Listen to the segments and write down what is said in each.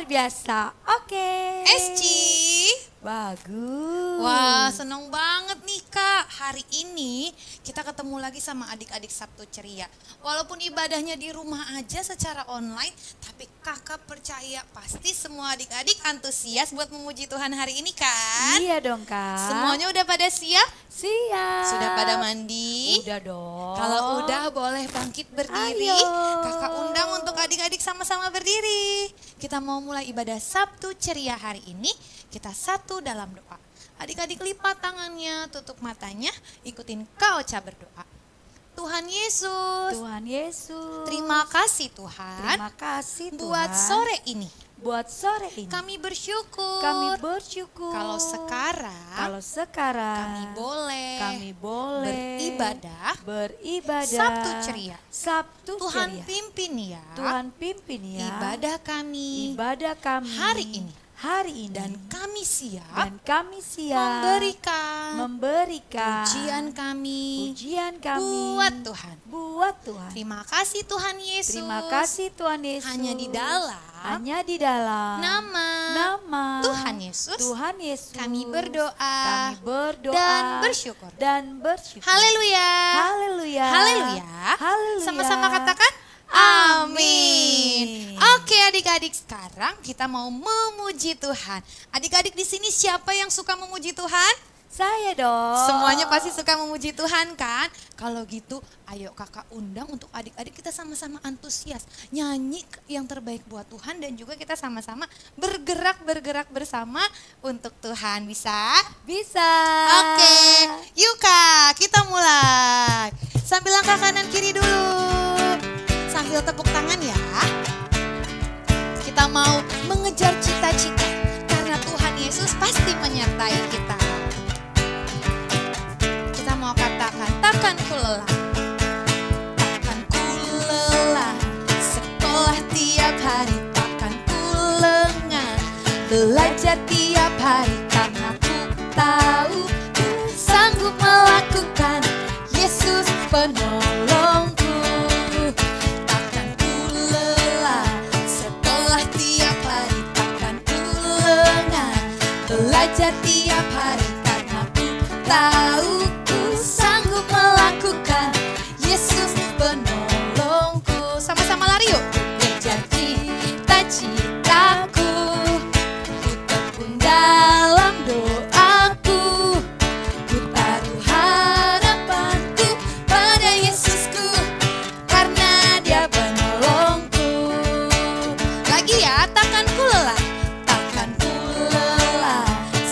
biasa. Oke. Esci. Bagus. Wah, seneng banget nih Kak. Hari ini kita ketemu lagi sama adik-adik Sabtu Ceria. Walaupun ibadahnya di rumah aja secara online, tapi Kakak percaya pasti semua adik-adik antusias buat memuji Tuhan hari ini kan? Iya dong Kak. Semuanya udah pada siap? Siap. Sudah pada mandi? Udah dong. Kalau udah boleh bangkit berdiri. Ayo. Kakak undang untuk adik-adik sama-sama berdiri. Kita mau mulai ibadah Sabtu Ceria hari ini. Kita satu dalam doa. Adik-adik lipat tangannya, tutup matanya, ikutin Kak Ocha berdoa. Tuhan Yesus. Tuhan Yesus. Terima kasih Tuhan. Terima kasih Tuhan. Buat sore ini. Buat sore ini. Kami bersyukur. Kami bersyukur. Kalau sekarang kami boleh beribadah Sabtu Ceria. Sabtu Tuhan Ceria. pimpin ya. Tuhan pimpin ya. Ibadah kami kami hari ini. Dan kami siap memberikan ujian kami buat Tuhan. Terima kasih Tuhan Yesus. Terima kasih Tuhan Yesus. Hanya di dalam nama Tuhan Yesus. Kami berdoa dan bersyukur. Haleluya. Sama-sama katakan amin. Oke adik-adik, sekarang kita mau memuji Tuhan. Adik-adik di sini siapa yang suka memuji Tuhan? Saya dong. Semuanya pasti suka memuji Tuhan kan? Kalau gitu ayo kakak undang untuk adik-adik kita sama-sama antusias. Nyanyi yang terbaik buat Tuhan dan juga kita sama-sama bergerak bersama untuk Tuhan. Bisa? Bisa. Oke, yuk Kak, kita mulai. Sambil langkah kanan kiri dulu. Sambil tepuk tangan ya. Kita mau mengejar cita-cita karena Tuhan Yesus pasti menyertai kita. Kita mau katakan, takkan ku lelah. Takkan ku lelah. Sekolah tiap hari takkan ku lengah. Belajar tiap hari karena ku tahu ku sanggup melakukan Yesus penolongku. Belajar tiap hari karena ku tahu ku sanggup melakukan Yesus penolongku. Sama-sama lari yuk. Kejar cita-citaku, ku tekun dalam doaku, ku taruh harapanku pada Yesusku karena Dia penolongku. Lagi ya, takkan ku lelah.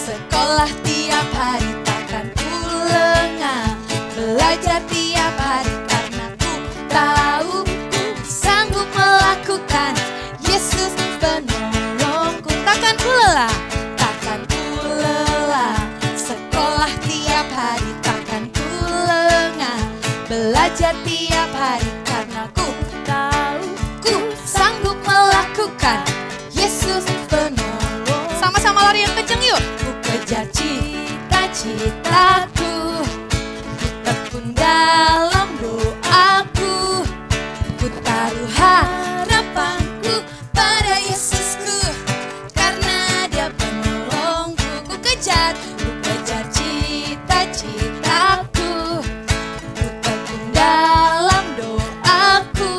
Sekolah tiap hari takkan ku lengah. Belajar tiap hari karena ku tahu ku sanggup melakukan Yesus penolongku. Takkan ku lelah. Takkan ku lelah. Sekolah tiap hari takkan ku lengah. Belajar tiap hari karena ku tahu ku sanggup melakukan Yesus penolongku. Sama-sama lari yang kenceng yuk. Kejar cita-citaku, ku tekun dalam doaku, ku taruh harapanku pada Yesusku karena Dia penolongku. Ku kejar cita-citaku, ku tekun dalam doaku,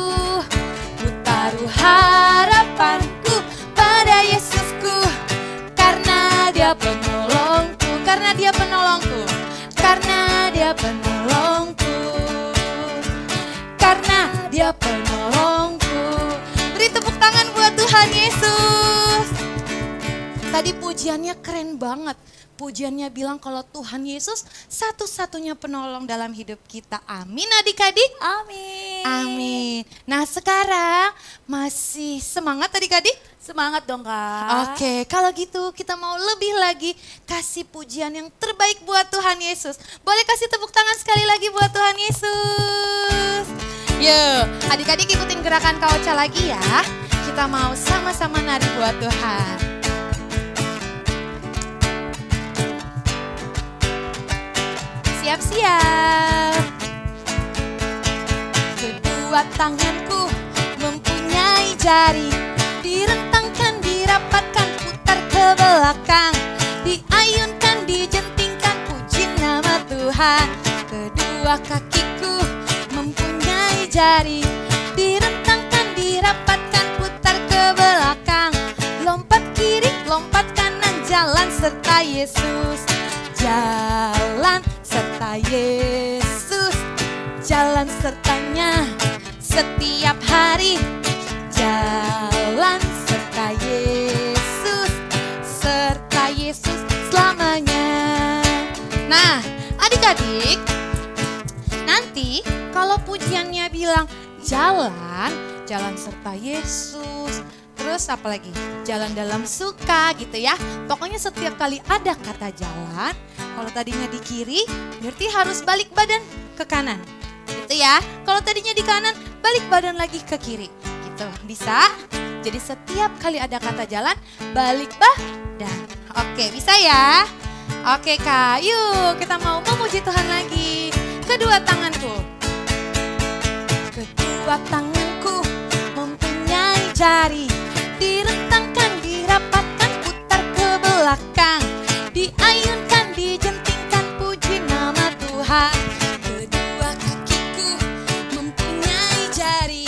ku taruh harapanku pada Yesusku karena Dia penolongku. Karena Dia penolongku, karena Dia penolongku, karena Dia penolongku. Beri tepuk tangan buat Tuhan Yesus. Tadi pujiannya keren banget. Pujiannya bilang kalau Tuhan Yesus satu-satunya penolong dalam hidup kita. Amin adik-adik? Amin. Amin. Nah sekarang masih semangat adik-adik? Semangat dong Kak. Oke, kalau gitu kita mau lebih lagi kasih pujian yang terbaik buat Tuhan Yesus. Boleh kasih tepuk tangan sekali lagi buat Tuhan Yesus. Yuk, adik-adik ikutin gerakan Kak Ocha lagi ya. Kita mau sama-sama nari buat Tuhan. Siap-siap. Kedua tanganku mempunyai jari, direntangkan di rapat belakang, diayunkan, dijentingkan, puji nama Tuhan. Kedua kakiku mempunyai jari, direntangkan, dirapatkan, putar ke belakang, lompat kiri, lompat kanan, jalan serta Yesus. Jalan serta Yesus, jalan sertanya setiap hari. Jalan serta Yesus selamanya. Nah, adik-adik, nanti kalau pujiannya bilang jalan serta Yesus, terus apa lagi? Jalan dalam suka gitu ya. Pokoknya setiap kali ada kata jalan, kalau tadinya di kiri, berarti harus balik badan ke kanan. Gitu ya. Kalau tadinya di kanan, balik badan lagi ke kiri. Gitu. Bisa? Jadi setiap kali ada kata jalan, balik badan. Oke, bisa ya? Oke Kak, yuk kita mau memuji Tuhan lagi. Kedua tanganku. Kedua tanganku mempunyai jari, direntangkan, dirapatkan, putar ke belakang, diayunkan, dijentingkan, puji nama Tuhan. Kedua kakiku mempunyai jari,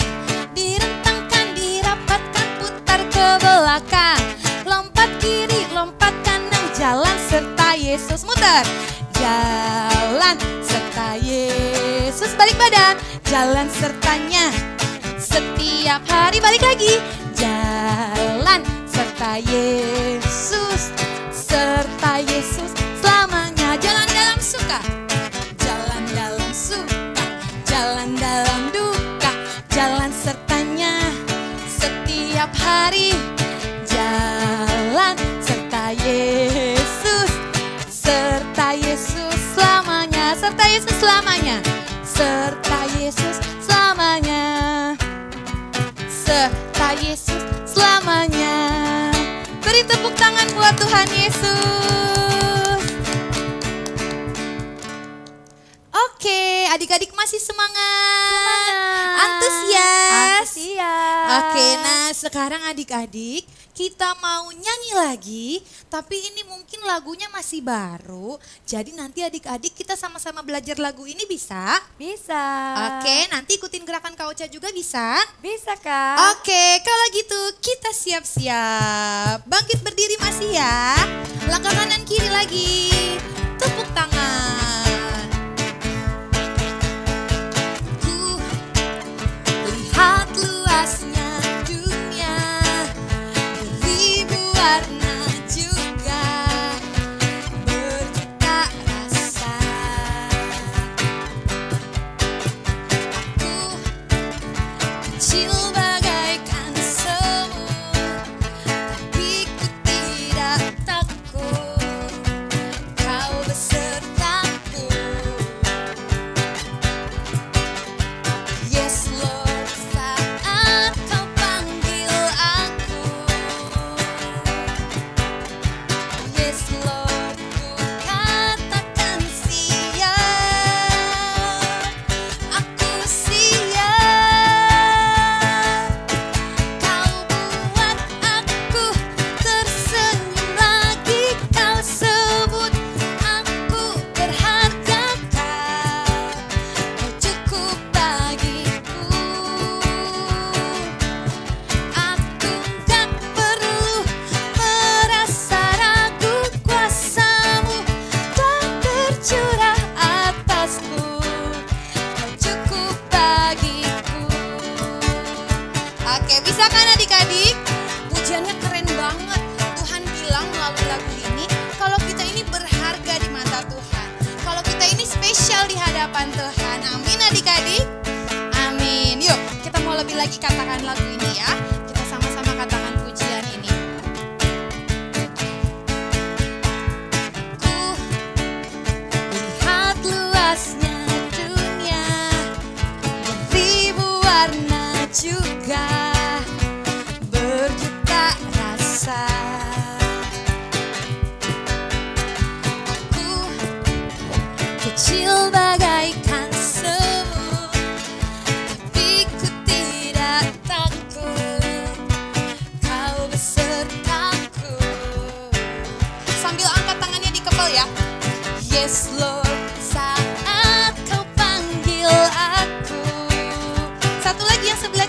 direntangkan, dirapatkan, putar ke belakang, lompat kiri, lompat kanan, jalan serta Yesus. Muter. Jalan serta Yesus, balik badan, jalan sertanya setiap hari, balik lagi. Jalan serta Yesus selamanya. Jalan dalam suka, jalan dalam suka, jalan dalam duka, jalan sertanya setiap hari. Jalan serta Yesus selamanya. Serta Yesus selamanya. Serta Yesus selamanya. Serta Yesus selamanya. Beri tepuk tangan buat Tuhan Yesus. Oke, adik-adik masih semangat? Antusias? Oke, nah sekarang adik-adik kita mau nyanyi lagi, tapi ini mungkin lagunya masih baru. Jadi nanti adik-adik kita sama-sama belajar lagu ini bisa? Bisa. Oke, nanti ikutin gerakan Kak Ocha juga bisa? Bisa Kak. Oke, kalau gitu kita siap-siap. Bangkit berdiri masih ya. Langkah kanan kiri lagi. Tepuk tangan. Ku lihat luasnya dunia, beribu warna juga, berjuta rasa. Aku kecil bagaikan semut, tapi ku tidak takut, kau besertaku. Yes Lord, saat kau panggil aku. Yes Lord, ku katakan siap. Aku siap. Kau buat aku tersenyum lagi, kau sebut aku berharga, kau cukup bagiku. Aku tak perlu merasa ragu, kuasamu telah tercurah atasku, kau cukup bagiku. Oke, bisa kan adik-adik? Pujiannya keren banget. Tuhan bilang melalui lagu ini, kalau kita ini berharga di mata Tuhan. Kalau kita ini spesial di hadapan Tuhan. Amin adik-adik? Amin. Yuk, kita mau lebih lagi katakan lagu ini ya. Kita sama-sama katakan pujian ini. Ku lihat luasnya dunia, beribu warna juga, berjuta rasa. Aku kecil bagaikan semut, tapi ku tidak takut, kau besertaku.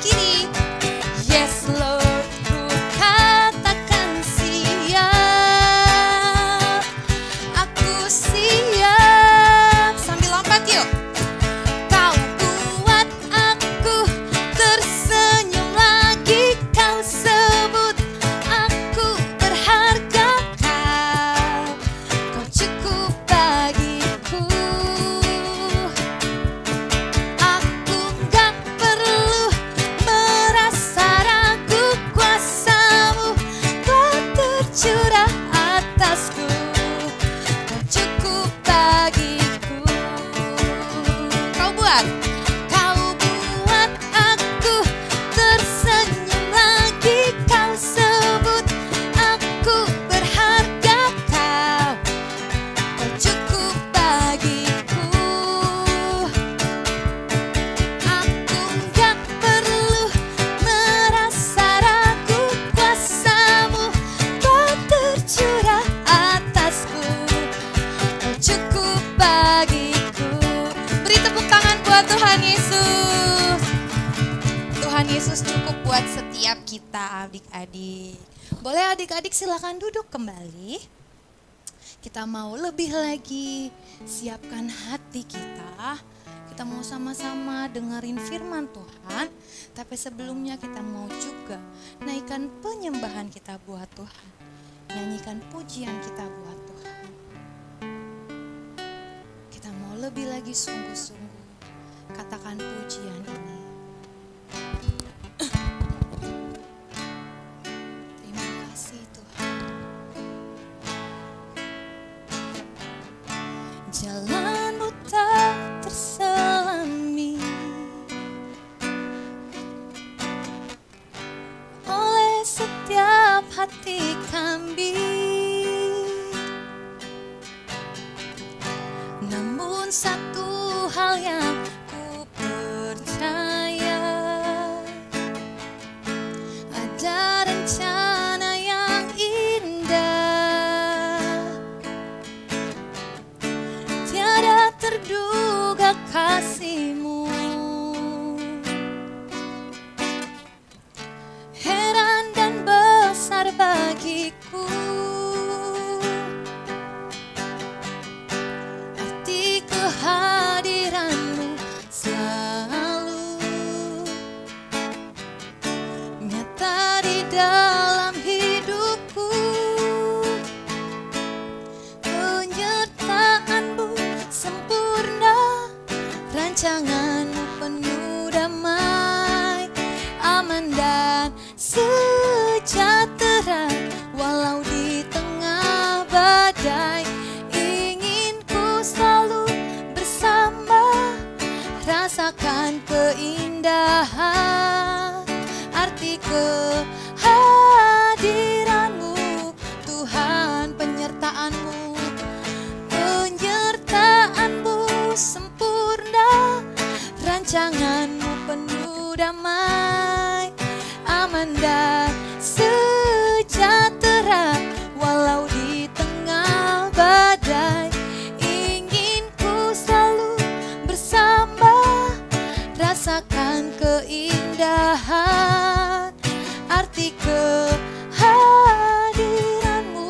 kiri. Yes Lord, ku katakan siap. Aku siap. Sambil lompat yuk. Kau buat aku tersenyum lagi. Kau sebut aku berharga. Kau cukup bagiku. Aku gak perlu merasa ragu. Kuasamu telah tercurah atasku. Kau cukup bagiku. Kau buat aku tersenyum lagi. Kau sebut aku berharga. Kau cukup bagiku. Aku gak perlu merasa ragu. Kuasamu telah tercurah atasku. Kau cukup bagiku. Beri tepuk tangan buat Tuhan Yesus. Tuhan Yesus cukup buat setiap kita adik-adik. Boleh adik-adik silakan duduk kembali. Kita mau lebih lagi siapkan hati kita. Kita mau sama-sama dengerin firman Tuhan. Tapi sebelumnya kita mau juga naikkan penyembahan kita buat Tuhan. Nyanyikan pujian kita buat Tuhan. Kita mau lebih lagi sungguh-sungguh katakan pujian ini. Terima kasih Tuhan. Jalanmu tak terselami oleh setiap hati kami. Namun satu hal yang ku percaya, ada rencana yang indah. Tiada terduga kasih-Mu, heran dan besar bagiku. Arti kehadiran-Mu selalu nyata di dalam hidupku. Penyertaan-Mu sempurna, rancangan-Mu penuh damai, aman dan sejahtera. Walau di tengah badai, ingin ku selalu bersama, rasakan keindahan arti kehadiran-Mu Tuhan. Penyertaan-Mu sempurna, rancangan-Mu penuh damai, aman dan sejahtera. Walau di tengah badai, ingin ku selalu bersama, rasakan keindahan arti kehadiran-Mu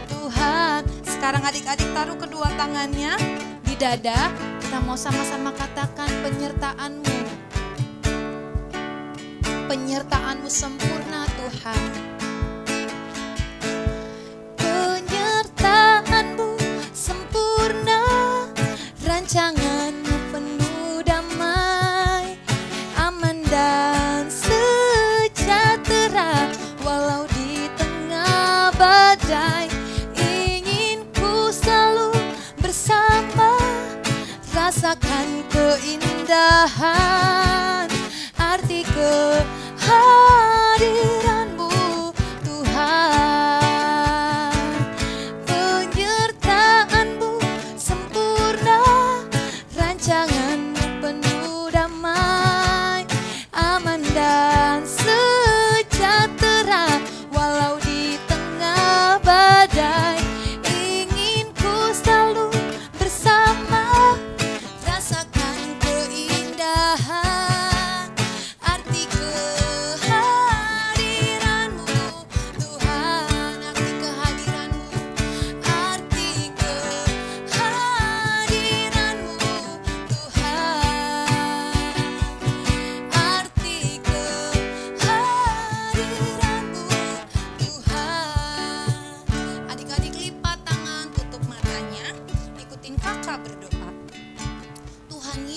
Tuhan. Sekarang adik-adik taruh kedua tangannya di dada. Kita mau sama-sama katakan penyertaan-Mu. Penyertaan-Mu sempurna Tuhan. Penyertaan-Mu sempurna, rancangan-Mu penuh damai, aman dan sejahtera. Walau di tengah badai, ingin ku selalu bersama, rasakan keindahan arti kehadiran-Mu Tuhan. Penyertaan-Mu sempurna, rancangan-Mu penuh damai, aman dan sejahtera. Walau di tengah badai, ingin ku selalu bersama, rasakan keindahan arti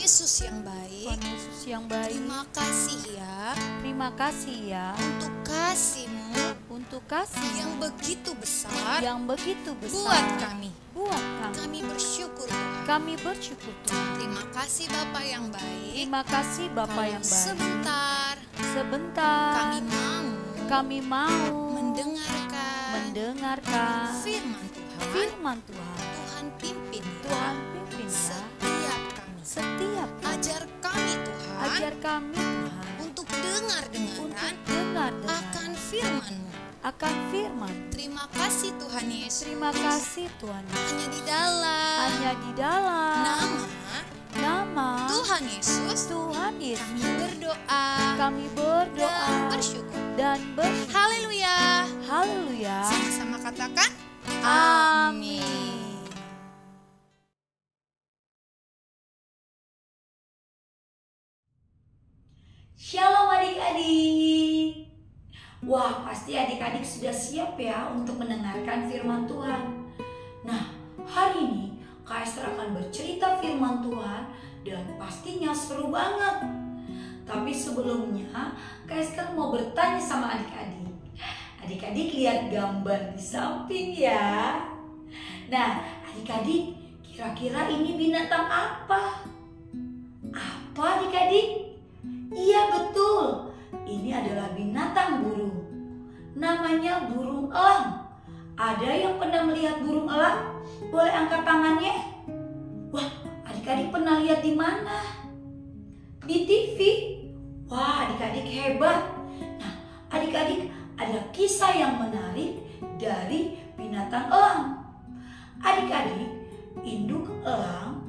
Yesus yang baik, Tuhan Yesus yang baik, terima kasih ya terima kasih ya untuk kasih-Mu untuk kasih yang begitu besar yang begitu besar buat kami. buat kami. Kami bersyukur Tuhan. Kami bersyukur Tuhan. Terima kasih Bapa yang baik. Terima kasih Bapa yang baik. Sebentar Sebentar kami mau mendengarkan firman Tuhan. firman Tuhan. Tuhan pimpin ya. Tuhan pimpin ya Setiap kami. setiap Ajar kami Tuhan. ajar kami Tuhan Untuk dengar-dengaran untuk dengar akan firman-Mu. akan firman. Terima kasih Tuhan Yesus. Terima kasih Tuhan. Hanya di dalam Hanya di dalam nama Tuhan Yesus Tuhan kami Yesus berdoa kami berdoa dan bersyukur. dan bersyukur. Haleluya. Haleluya. Sama-sama katakan Amin. Shalom adik-adik. Wah, pasti adik-adik sudah siap ya untuk mendengarkan firman Tuhan. Nah, hari ini Kak Esther akan bercerita firman Tuhan dan pastinya seru banget. Tapi sebelumnya, Kak Esther mau bertanya sama adik-adik. Adik-adik lihat gambar di samping ya. Nah, adik-adik, kira-kira ini binatang apa? Apa adik-adik? Iya betul, ini adalah binatang burung. Namanya burung elang. Ada yang pernah melihat burung elang? Boleh angkat tangannya? Wah, adik-adik pernah lihat di mana? Di TV. Wah, adik-adik hebat. Nah, adik-adik ada kisah yang menarik dari binatang elang. Adik-adik, induk elang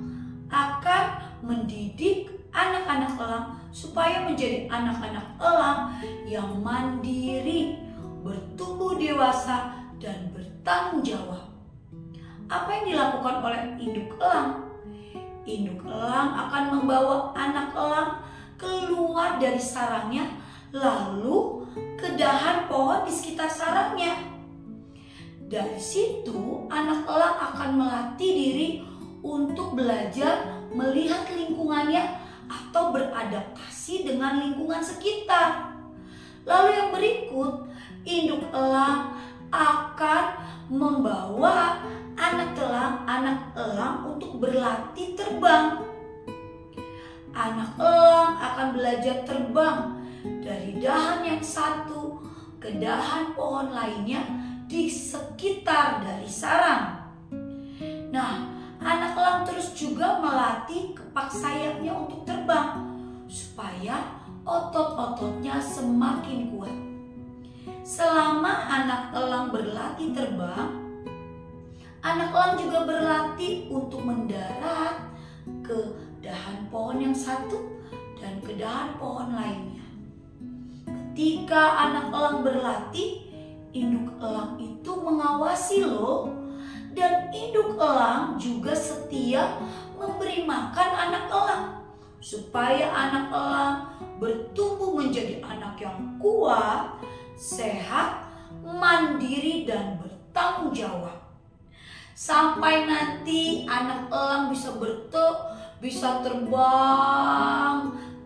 akan mendidik anak-anak elang supaya menjadi anak-anak elang yang mandiri, bertumbuh dewasa, dan bertanggung jawab. Apa yang dilakukan oleh induk elang? Induk elang akan membawa anak elang keluar dari sarangnya, lalu ke dahan pohon di sekitar sarangnya. Dari situ, anak elang akan melatih diri untuk belajar melihat lingkungannya atau beradaptasi dengan lingkungan sekitar. Lalu yang berikut, induk elang akan membawa anak elang untuk berlatih terbang. Anak elang akan belajar terbang dari dahan yang satu ke dahan pohon lainnya di sekitar dari sarang. Nah, anak elang terus juga melatih kepak sayapnya untuk terbang supaya otot-ototnya semakin kuat. Selama anak elang berlatih terbang, anak elang juga berlatih untuk mendarat ke dahan pohon yang satu dan ke dahan pohon lainnya. Ketika anak elang berlatih, induk elang itu mengawasi loh. Dan induk elang juga setia memberi makan anak elang supaya anak elang bertumbuh menjadi anak yang kuat, sehat, mandiri, dan bertanggung jawab. Sampai nanti anak elang bisa terbang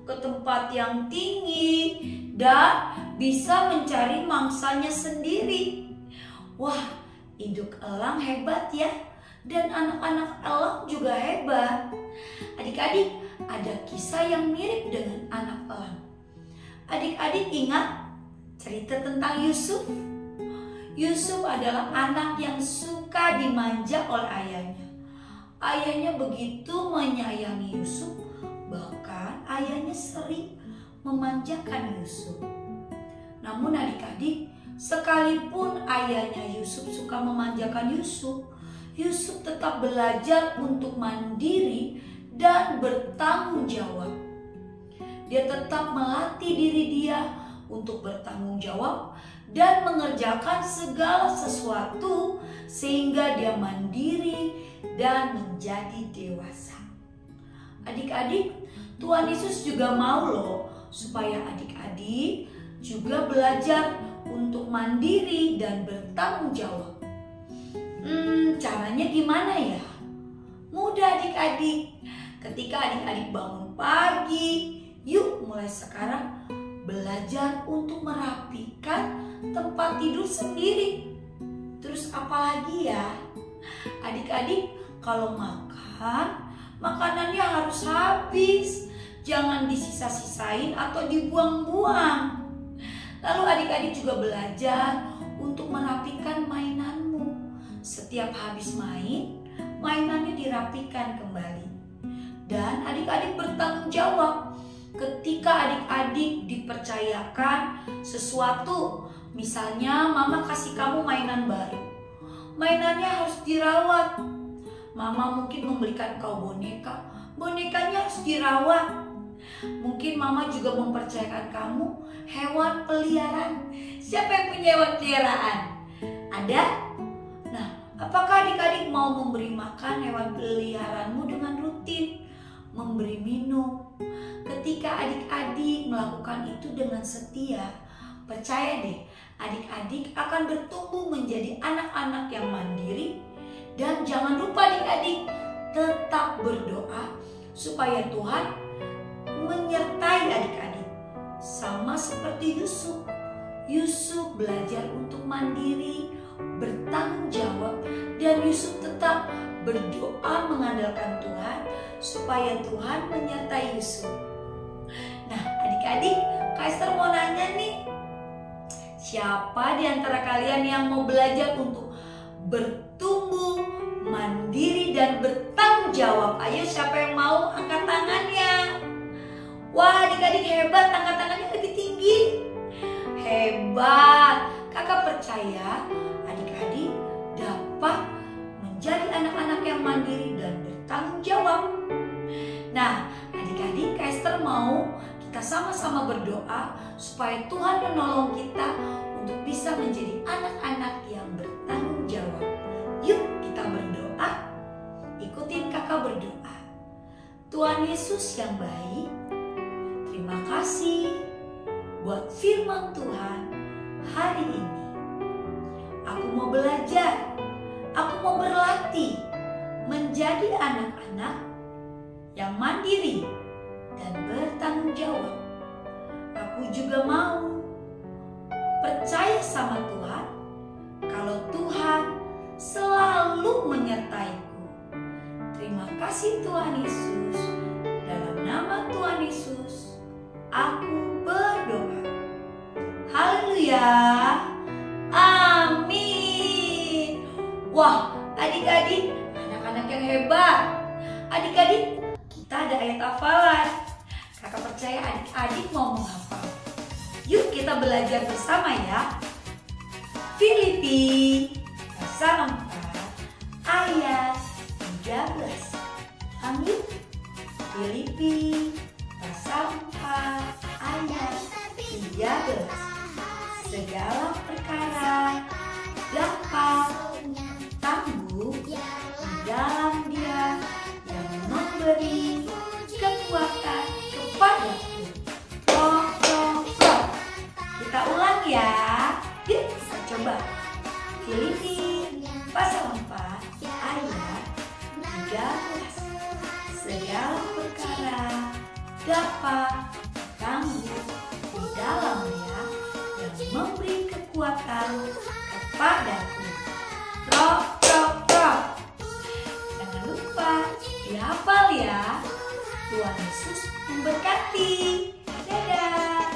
ke tempat yang tinggi dan bisa mencari mangsanya sendiri. Wah, induk elang hebat ya, dan anak-anak elang juga hebat. Adik-adik, ada kisah yang mirip dengan anak elang. Adik-adik ingat cerita tentang Yusuf? Yusuf adalah anak yang suka dimanja oleh ayahnya. Ayahnya begitu menyayangi Yusuf, bahkan ayahnya sering memanjakan Yusuf. Namun adik-adik, sekalipun ayahnya Yusuf suka memanjakan Yusuf, Yusuf tetap belajar untuk mandiri dan bertanggung jawab. Dia tetap melatih diri dia untuk bertanggung jawab dan mengerjakan segala sesuatu sehingga dia mandiri dan menjadi dewasa. Adik-adik, Tuhan Yesus juga mau loh supaya adik-adik juga belajar untuk mandiri dan bertanggung jawab. Caranya gimana ya? Mudah adik-adik. ketika adik-adik bangun pagi, yuk mulai sekarang belajar untuk merapikan tempat tidur sendiri. Terus apalagi ya? Adik-adik kalau makan, makanannya harus habis. Jangan disisa-sisain atau dibuang-buang. Lalu adik-adik juga belajar untuk merapikan mainanmu. Setiap habis main, mainannya dirapikan kembali. Dan adik-adik bertanggung jawab ketika adik-adik dipercayakan sesuatu. Misalnya mama kasih kamu mainan baru. Mainannya harus dirawat. Mama mungkin memberikan kau boneka. Bonekanya harus dirawat. Mungkin mama juga mempercayakan kamu hewan peliharaan. Siapa yang punya hewan peliharaan? Ada? Nah, apakah adik-adik mau memberi makan hewan peliharaanmu dengan rutin? Memberi minum. Ketika adik-adik melakukan itu dengan setia, percaya deh, adik-adik akan bertumbuh menjadi anak-anak yang mandiri. Dan jangan lupa adik-adik, tetap berdoa supaya Tuhan menyertai adik-adik. Sama seperti Yusuf. Yusuf belajar untuk mandiri, bertanggung jawab, dan Yusuf tetap berdoa mengandalkan Tuhan supaya Tuhan menyertai Yusuf. Nah, adik-adik, Kak Esther mau nanya nih, siapa di antara kalian yang mau belajar untuk bertumbuh, mandiri, dan bertanggung jawab? Ayo, siapa yang mau angkat tangannya? Wah, adik-adik hebat, angkat tangannya lebih tinggi. Hebat. Kakak percaya adik-adik dapat menjadi anak-anak yang mandiri dan bertanggung jawab. Nah, adik-adik, Kak Esther mau kita sama-sama berdoa supaya Tuhan menolong kita untuk bisa menjadi anak-anak yang bertanggung jawab. Yuk kita berdoa. Ikutin kakak berdoa. Tuhan Yesus yang baik, terima kasih buat firman Tuhan hari ini. Aku mau belajar, aku mau berlatih menjadi anak-anak yang mandiri dan bertanggung jawab. Aku juga mau percaya sama Tuhan kalau Tuhan selalu menyertaiku. Terima kasih Tuhan Yesus. Dalam nama Tuhan Yesus, aku berdoa. Haleluya. Amin. Wah, adik-adik, anak-anak yang hebat. Adik-adik, kita ada ayat hafalan. Kakak percaya adik-adik mau menghafal. Yuk kita belajar bersama ya. Filipi pasal 4 ayat 13. Lanjut. Filipi pasal 4 ayat 13. Segala perkara dapat tangguh di dalam Dia yang memberi kekuatan kepadaku. Roh. Kita ulang ya. Yuk kita coba. Filipi pasal 4 ayat 13. Segala perkara dapat tangguh di dalam Dia yang memberi kekuatan kepadaku. Roh. Jangan lupa dihafal ya. Tuhan Yesus memberkati. Dadah.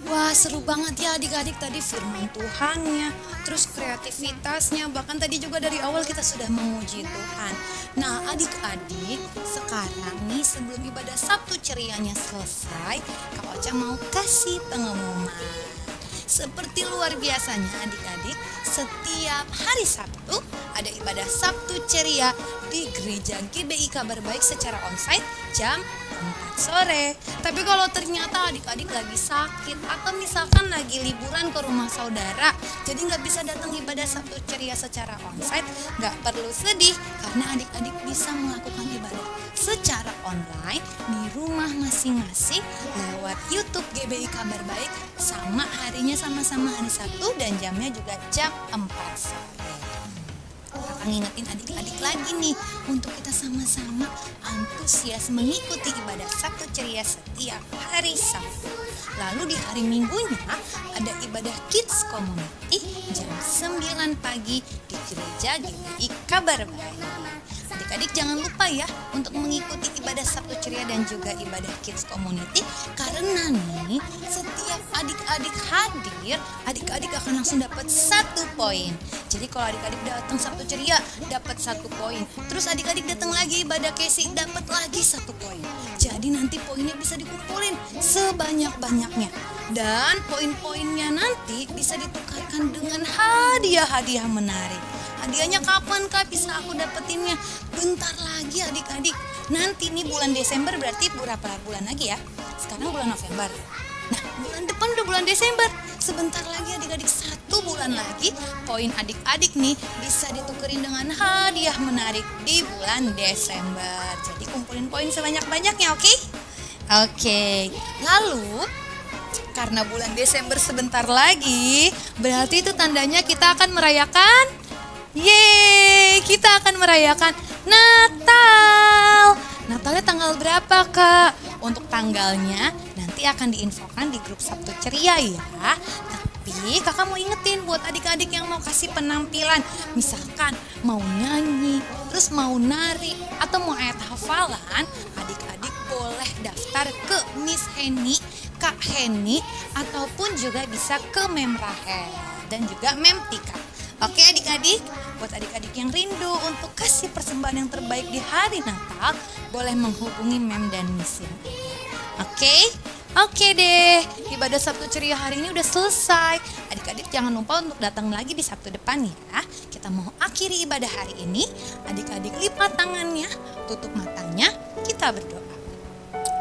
Wah, seru banget ya adik-adik tadi firman Tuhannya, terus kreativitasnya, bahkan tadi juga dari awal kita sudah memuji Tuhan. Nah adik-adik, sekarang nih sebelum ibadah Sabtu cerianya selesai, Kak Ocha mau kasih pengumuman. Seperti luar biasanya adik-adik, setiap hari Sabtu ada ibadah Sabtu ceria di Gereja GBI Kabar Baik secara onsite jam 4 sore. Tapi kalau ternyata adik-adik lagi sakit atau misalkan lagi liburan ke rumah saudara, jadi nggak bisa datang ibadah Sabtu ceria secara onsite, nggak perlu sedih karena adik-adik bisa melakukan ibadah secara online di rumah masing-masing lewat YouTube GBI Kabar Baik, sama harinya sama-sama hari Sabtu dan jamnya juga jam 4 sore. Kakak ngingetin adik-adik lagi nih untuk kita sama-sama antusias mengikuti ibadah Sabtu Ceria setiap hari Sabtu. Lalu di hari Minggunya ada ibadah Kids Community jam 9 pagi di Gereja GBI Kabar Baik. Adik-adik jangan lupa ya untuk mengikuti ibadah Sabtu Ceria dan juga ibadah Kids Community, karena nih setiap adik-adik hadir, adik-adik akan langsung dapat 1 poin. Jadi kalau adik-adik datang Sabtu Ceria dapat 1 poin, terus adik-adik datang lagi ibadah Kesi dapat lagi 1 poin. Jadi nanti poinnya bisa dikumpulin sebanyak-banyaknya, dan poin-poinnya nanti bisa ditukarkan dengan hadiah-hadiah menarik. Hadiahnya kapan Kak bisa aku dapetinnya? Bentar lagi adik-adik. Nanti nih bulan Desember, berarti berapa bulan lagi ya? Sekarang bulan November. Nah, bulan depan udah bulan Desember. Sebentar lagi adik-adik, 1 bulan lagi poin adik-adik nih bisa ditukerin dengan hadiah menarik di bulan Desember. Jadi kumpulin poin sebanyak-banyaknya, oke? Oke. Lalu karena bulan Desember sebentar lagi, berarti itu tandanya kita akan merayakan kita akan merayakan Natal. Natalnya tanggal berapa Kak? Untuk tanggalnya nanti akan diinfokan di grup Sabtu Ceria ya. Tapi kakak mau ingetin buat adik-adik yang mau kasih penampilan, misalkan mau nyanyi, terus mau nari, atau mau ayat hafalan, adik-adik boleh daftar ke Miss Heni, Kak Heni, ataupun juga bisa ke Mem Rahel dan juga Mem Tika. Oke adik-adik, buat adik-adik yang rindu untuk kasih persembahan yang terbaik di hari Natal, boleh menghubungi Mem dan Miss ya. Oke deh, ibadah Sabtu Ceria hari ini udah selesai. Adik-adik jangan lupa untuk datang lagi di Sabtu depan ya. Kita mau akhiri ibadah hari ini. Adik-adik lipat tangannya, tutup matanya, kita berdoa.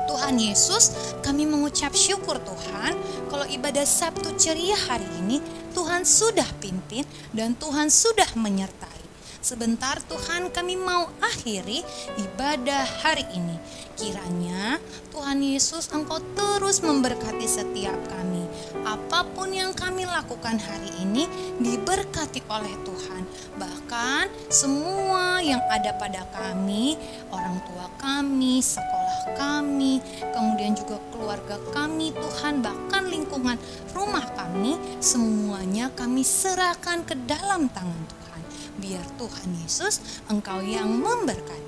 Tuhan Yesus, kami mengucap syukur Tuhan kalau ibadah Sabtu Ceria hari ini Tuhan sudah pimpin dan Tuhan sudah menyertai. Sebentar Tuhan, kami mau akhiri ibadah hari ini. Kiranya Tuhan Yesus Engkau terus memberkati setiap kami. Apapun yang kami lakukan hari ini diberkati oleh Tuhan. Bahkan semua yang ada pada kami, orang tua kami, sekolah kami, kemudian juga keluarga kami Tuhan, bahkan lingkungan rumah kami, semuanya kami serahkan ke dalam tangan Tuhan. Biar Tuhan Yesus Engkau yang memberkati.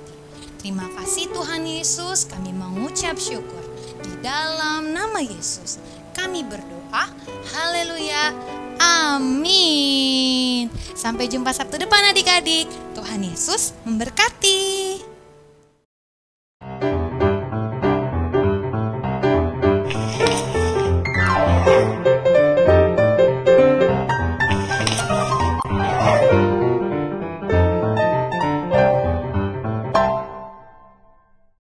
Terima kasih Tuhan Yesus, kami mengucap syukur. Di dalam nama Yesus kami berdoa. Haleluya. Amin. Sampai jumpa Sabtu depan adik-adik. Tuhan Yesus memberkati.